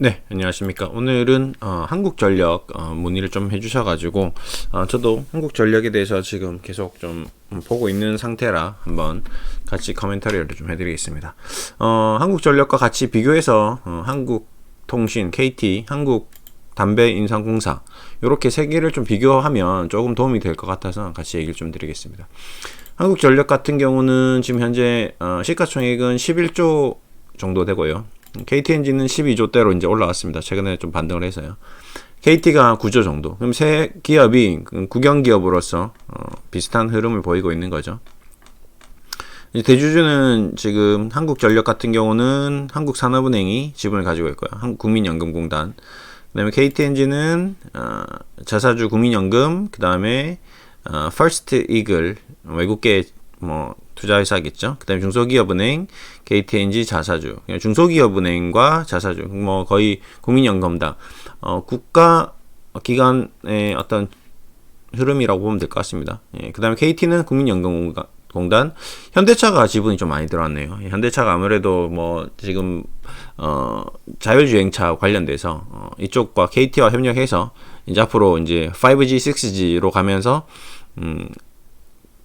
네, 안녕하십니까. 오늘은 한국전력 문의를 좀 해주셔가지고 저도 한국전력에 대해서 지금 계속 좀 보고 있는 상태라 한번 같이 커멘터리를 좀 해드리겠습니다. 한국전력과 같이 비교해서 한국통신, KT, 한국담배인상공사 이렇게 세 개를 좀 비교하면 조금 도움이 될 것 같아서 같이 얘기를 좀 드리겠습니다. 한국전력 같은 경우는 지금 현재 시가총액은 11조 정도 되고요. KT엔진은 12조대로 이제 올라왔습니다. 최근에 좀 반등을 해서요. KT가 9조 정도. 그럼 세 기업이 국영기업으로서 비슷한 흐름을 보이고 있는 거죠. 이제 대주주는 지금 한국전력 같은 경우는 한국산업은행이 지분을 가지고 있고요. 한국국민연금공단. 그다음에 KT엔진은 자사주 국민연금, 그다음에 퍼스트 이글 외국계 투자회사겠죠. 그 다음에 중소기업은행, KTNG 자사주. 중소기업은행과 자사주. 거의 국민연금당. 국가기관의 어떤 흐름이라고 보면 될 것 같습니다. 예, 그 다음에 KT는 국민연금공단. 현대차가 지분이 좀 많이 들어왔네요. 현대차가 아무래도 지금, 자율주행차 관련돼서, 이쪽과 KT와 협력해서, 이제 앞으로 이제 5G, 6G로 가면서,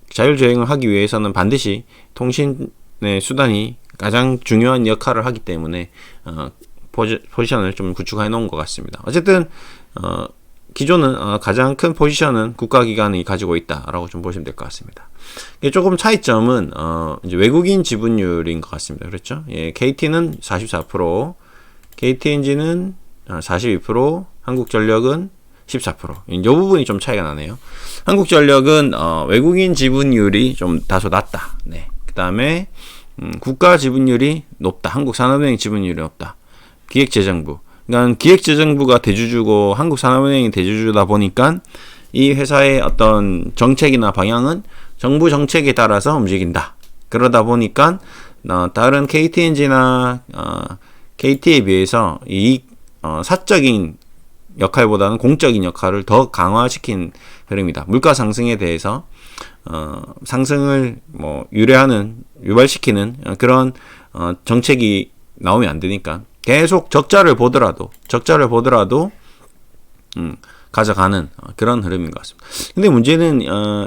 자율주행을 하기 위해서는 반드시 통신의 수단이 가장 중요한 역할을 하기 때문에 포지션을 좀 구축해 놓은 것 같습니다. 어쨌든 기존은 가장 큰 포지션은 국가기관이 가지고 있다라고 좀 보시면 될 것 같습니다. 조금 차이점은 이제 외국인 지분율인 것 같습니다. 그렇죠? 예, KT는 44%, KT엔진은 42%, 한국전력은 14%. 이 부분이 좀 차이가 나네요. 한국전력은 외국인 지분율이 좀 다소 낮다. 네. 그 다음에 국가 지분율이 높다. 한국산업은행 지분율이 높다. 기획재정부. 그러니까 기획재정부가 대주주고 한국산업은행이 대주주다 보니까 이 회사의 어떤 정책이나 방향은 정부 정책에 따라서 움직인다. 그러다 보니까 다른 KT엔진이나 KT에 비해서 이 사적인 역할보다는 공적인 역할을 더 강화시킨 흐름이다. 물가 상승에 대해서 상승을 유발시키는 그런 정책이 나오면 안 되니까 계속 적자를 보더라도 가져가는 그런 흐름인 것 같습니다. 근데 문제는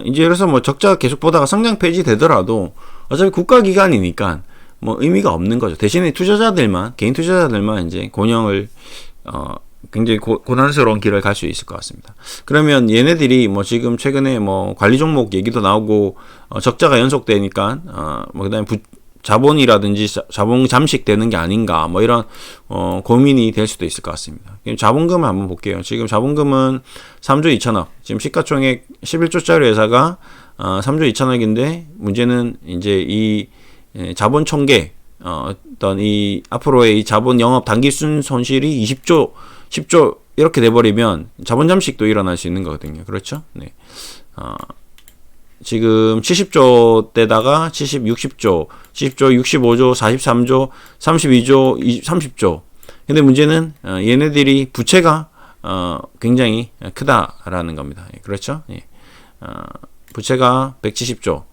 이제 그래서 적자 계속 보다가 성장 폐지 되더라도 어차피 국가기관이니까 의미가 없는 거죠. 대신에 개인 투자자들만 이제 곤형을 굉장히 고난스러운 길을 갈 수 있을 것 같습니다. 그러면 얘네들이 지금 최근에 관리 종목 얘기도 나오고 적자가 연속되니까 그다음에 자본이라든지 자본 잠식되는 게 아닌가 이런 고민이 될 수도 있을 것 같습니다. 자본금을 한번 볼게요. 지금 자본금은 3조 2천억. 지금 시가총액 11조짜리 회사가 3조 2천억인데 문제는 이제 이 자본 총계 어떤 이 앞으로의 이 자본 영업 단기순 손실이 20조 10조 이렇게 돼버리면 자본 잠식도 일어날 수 있는 거거든요. 그렇죠? 네. 지금 70조 대다가 60조, 65조, 43조, 32조, 30조. 근데 문제는 얘네들이 부채가 굉장히 크다라는 겁니다. 그렇죠? 예. 부채가 170조,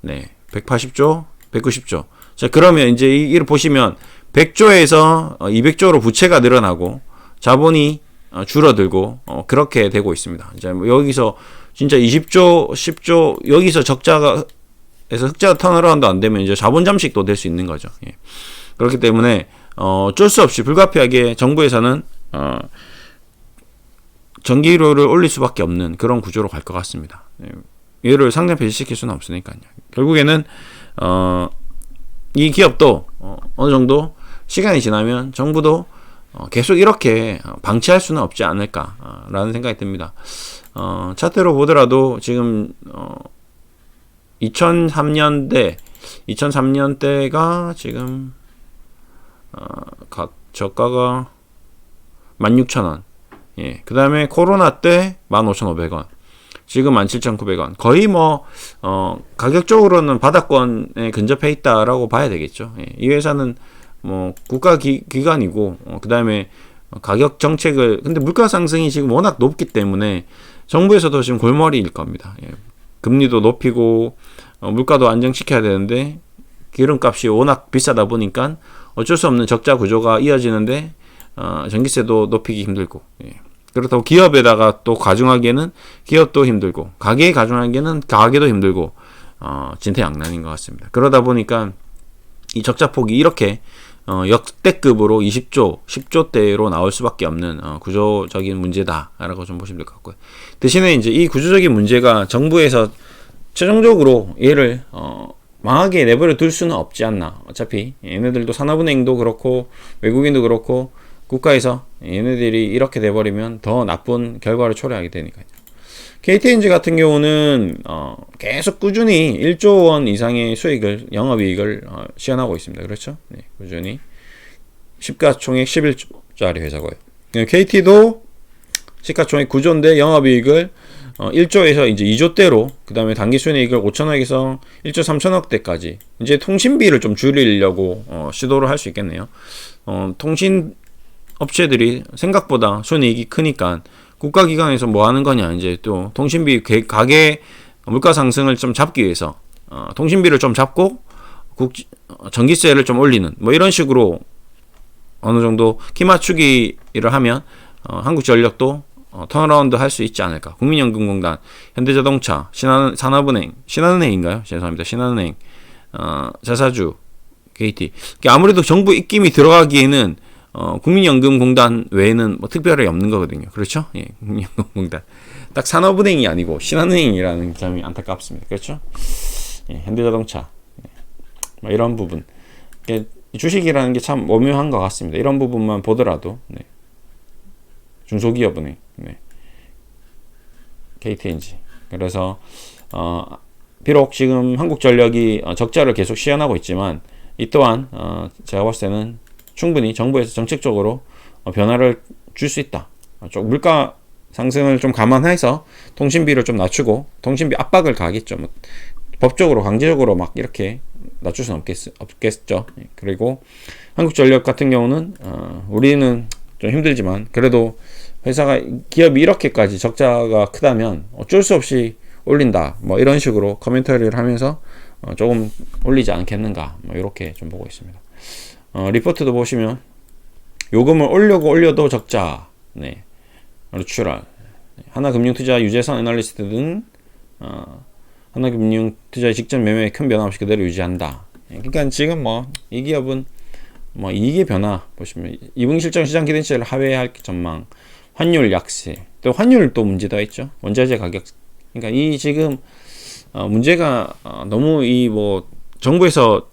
네, 180조, 190조. 자, 그러면 이제 이를 보시면 100조에서 200조로 부채가 늘어나고 자본이 줄어들고 그렇게 되고 있습니다. 이제 여기서 진짜 20조, 10조 여기서 적자가 해서 흑자 턴어라운드 안 되면 이제 자본 잠식도 될 수 있는 거죠. 예. 그렇기 때문에 어쩔 수 없이 불가피하게 정부에서는 전기료를 올릴 수밖에 없는 그런 구조로 갈 것 같습니다. 예. 얘를 상장 폐지시킬 수는 없으니까요. 결국에는 이 기업도 어느 정도 시간이 지나면 정부도 계속 이렇게 방치할 수는 없지 않을까라는 생각이 듭니다. 차트로 보더라도 지금 2003년대가 지금 각 저가가 16,000원. 예. 그다음에 코로나 때 15,500원. 지금 17,900원. 거의 가격적으로는 바닥권에 근접해 있다라고 봐야 되겠죠. 예. 이 회사는 국가 기관이고 그 다음에 가격 정책을 근데 물가 상승이 지금 워낙 높기 때문에 정부에서도 지금 골머리일 겁니다. 예. 금리도 높이고 물가도 안정시켜야 되는데 기름값이 워낙 비싸다 보니까 어쩔 수 없는 적자 구조가 이어지는데 전기세도 높이기 힘들고, 예. 그렇다고 기업에다가 또 가중하기에는 기업도 힘들고, 가게에 가중하기에는 가게도 힘들고, 진퇴양난인 것 같습니다. 그러다 보니까 이 적자폭이 이렇게 역대급으로 20조, 10조대로 나올 수밖에 없는 구조적인 문제다라고 좀 보시면 될 것 같고요. 대신에 이제 이 구조적인 문제가 정부에서 최종적으로 얘를 망하게 내버려 둘 수는 없지 않나. 어차피 얘네들도 산업은행도 그렇고 외국인도 그렇고 국가에서 얘네들이 이렇게 돼버리면 더 나쁜 결과를 초래하게 되니까요. KTNG 같은 경우는 계속 꾸준히 1조 원 이상의 수익을, 영업이익을 시현하고 있습니다. 그렇죠? 네, 꾸준히 시가총액 11조짜리 회사고요. KT도 시가총액 9조인데 영업이익을 1조에서 이제 2조대로, 그 다음에 당기순이익을 5천억에서 1조 3천억대까지 이제 통신비를 좀 줄이려고 시도를 할 수 있겠네요. 통신 업체들이 생각보다 순이익이 크니까 국가기관에서 뭐 하는 거냐, 이제 또 통신비 가계 물가 상승을 좀 잡기 위해서 통신비를 좀 잡고 전기세를 좀 올리는 뭐 이런 식으로 어느 정도 키 맞추기를 하면 한국전력도 턴어라운드 할 수 있지 않을까. 국민연금공단, 현대자동차, 신한은행인가요? 죄송합니다. 신한은행, 자사주, KT. 아무래도 정부 입김이 들어가기에는 국민연금공단 외에는 뭐 특별히 없는 거거든요. 그렇죠? 예, 국민연금공단. 딱 산업은행이 아니고 신한은행이라는 점이 안타깝습니다. 그렇죠? 예, 현대자동차. 예, 뭐 이런 부분. 주식이라는 게 참 오묘한 것 같습니다. 이런 부분만 보더라도, 네. 중소기업은행, 네. KTNG. 그래서 비록 지금 한국전력이 적자를 계속 시현하고 있지만 이 또한 제가 봤을 때는 충분히 정부에서 정책적으로 변화를 줄 수 있다. 좀 물가 상승을 좀 감안해서 통신비를 좀 낮추고 통신비 압박을 가하겠죠. 뭐 법적으로 강제적으로 막 이렇게 낮출 수는 없겠죠. 그리고 한국전력 같은 경우는 우리는 좀 힘들지만 그래도 기업이 이렇게까지 적자가 크다면 어쩔 수 없이 올린다. 뭐 이런 식으로 코멘터리를 하면서 조금 올리지 않겠는가. 뭐 이렇게 좀 보고 있습니다. 리포트도 보시면 요금을 올려도 적자. 네. 루출할. 하나금융투자 유재선 애널리스트 등 하나금융투자의 직전 매매에 큰 변화 없이 그대로 유지한다. 그러니까 지금 뭐 이 기업은 뭐 이익의 변화 보시면 2분기 실적 시장 기대치를 하회할 전망, 환율 약세, 또 환율 또 문제가 있죠. 원자재 가격. 그러니까 이 지금 문제가 너무 이 뭐 정부에서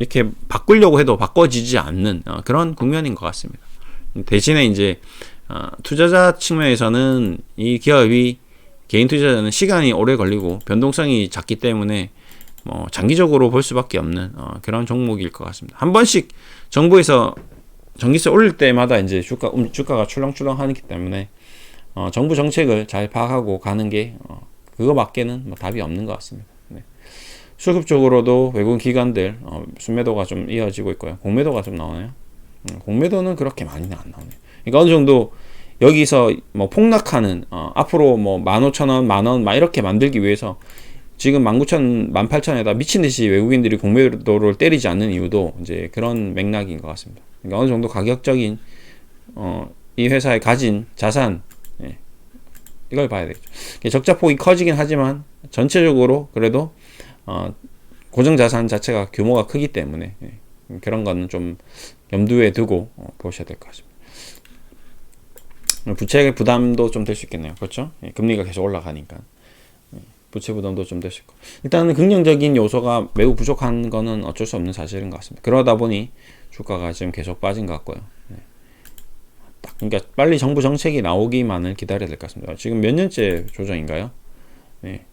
이렇게 바꾸려고 해도 바꿔지지 않는 그런 국면인 것 같습니다. 대신에 이제 투자자 측면에서는 이 기업이 개인 투자자는 시간이 오래 걸리고 변동성이 작기 때문에 뭐 장기적으로 볼 수밖에 없는 그런 종목일 것 같습니다. 한 번씩 정부에서 전기세 올릴 때마다 이제 주가가 출렁출렁하기 때문에 정부 정책을 잘 파악하고 가는 게 그거밖에는 뭐 답이 없는 것 같습니다. 네. 수급 쪽으로도 외국인 기관들 순매도가 좀 이어지고 있고요. 공매도가 좀 나오나요? 공매도는 그렇게 많이는 안 나오네요. 그러니까 어느 정도 여기서 뭐 폭락하는 앞으로 뭐 15,000원, 만원 막 이렇게 만들기 위해서 지금 19,000, 18,000에다 미친 듯이 외국인들이 공매도를 때리지 않는 이유도 이제 그런 맥락인 것 같습니다. 그러니까 어느 정도 가격적인 이 회사에 가진 자산, 예, 이걸 봐야 되겠죠. 적자폭이 커지긴 하지만 전체적으로 그래도 고정 자산 자체가 규모가 크기 때문에 그런 거는 좀 염두에 두고 보셔야 될 것 같습니다. 부채 부담도 좀 될 수 있겠네요. 그렇죠? 금리가 계속 올라가니까 부채 부담도 좀 될 수 있고, 일단은 긍정적인 요소가 매우 부족한 거는 어쩔 수 없는 사실인 것 같습니다. 그러다 보니 주가가 지금 계속 빠진 것 같고요. 그러니까 빨리 정부 정책이 나오기만을 기다려야 될 것 같습니다. 지금 몇 년째 조정인가요? 네.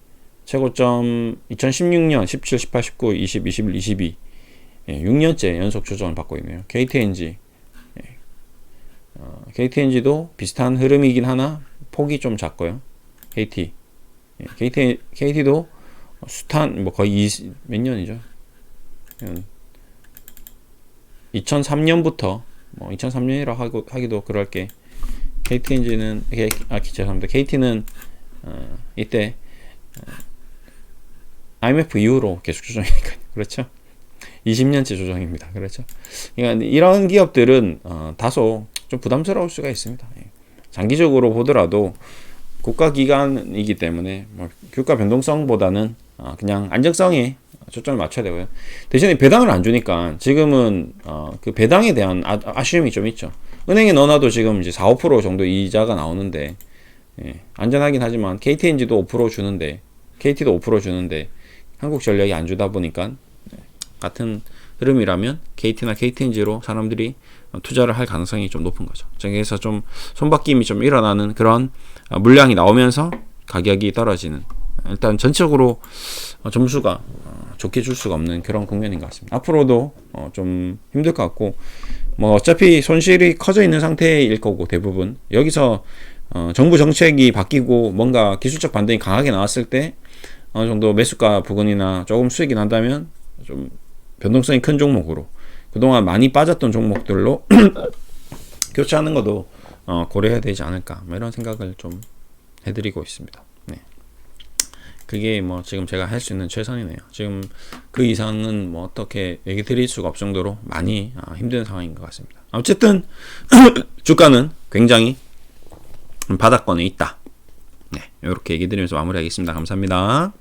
최고점 2016년 17, 18, 19, 20, 21, 22 6년째 연속 조정을 받고 있네요. KTNG KTNG도 비슷한 흐름이긴 하나 폭이 좀 작고요. KT도 숱한 뭐 거의 몇 년이죠? 2003년부터 뭐 2003년이라 하기도 그럴 게 KTNG는 죄송합니다. KT는 이때 IMF 이후로 계속 조정이니까요. 그렇죠? 20년째 조정입니다. 그렇죠? 그러니까 이런 기업들은 다소 좀 부담스러울 수가 있습니다. 예. 장기적으로 보더라도 국가기관이기 때문에 뭐 주가 변동성보다는 그냥 안정성에 초점을 맞춰야 되고요. 대신에 배당을 안 주니까 지금은 그 배당에 대한 아쉬움이 좀 있죠. 은행에 넣어놔도 지금 이제 4, 5% 정도 이자가 나오는데, 예, 안전하긴 하지만 KTNG도 5% 주는데, KT도 5% 주는데 한국전력이 안 주다 보니까 같은 흐름이라면 KT나 KTNG로 사람들이 투자를 할 가능성이 좀 높은 거죠. 그래서 좀 손바뀜이 좀 일어나는 그런 물량이 나오면서 가격이 떨어지는, 일단 전체적으로 점수가 좋게 줄 수가 없는 그런 국면인 것 같습니다. 앞으로도 좀 힘들 것 같고, 뭐 어차피 손실이 커져 있는 상태일 거고 대부분 여기서 정부 정책이 바뀌고 뭔가 기술적 반등이 강하게 나왔을 때 어느 정도 매수가 부근이나 조금 수익이 난다면 좀 변동성이 큰 종목으로, 그동안 많이 빠졌던 종목들로 교체하는 것도 고려해야 되지 않을까, 뭐 이런 생각을 좀 해드리고 있습니다. 네. 그게 뭐 지금 제가 할 수 있는 최선이네요. 지금 그 이상은 뭐 어떻게 얘기 드릴 수가 없을 정도로 많이 힘든 상황인 것 같습니다. 어쨌든 주가는 굉장히 바닥권에 있다. 네, 이렇게 얘기 드리면서 마무리하겠습니다. 감사합니다.